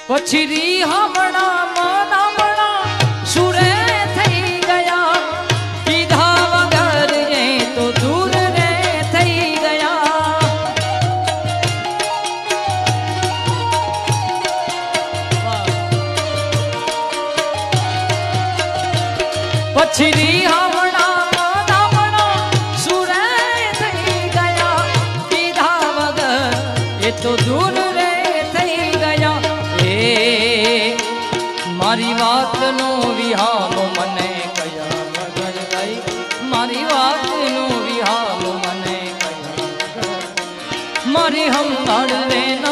પછી રી હમણા મનામણા સુરે થઈ ગયા કીધા વગર એ તો દૂર રે થઈ ગયા પછી રી હમણા મનામણા સુરે થઈ ગયા કીધા વગર એ તો દૂર રે થઈ ગયા મારી વાતનો વિહામો મને કયા વગર ગઈ મારી વાતનો વિહામો મને કયા મારી હંગાળ લેના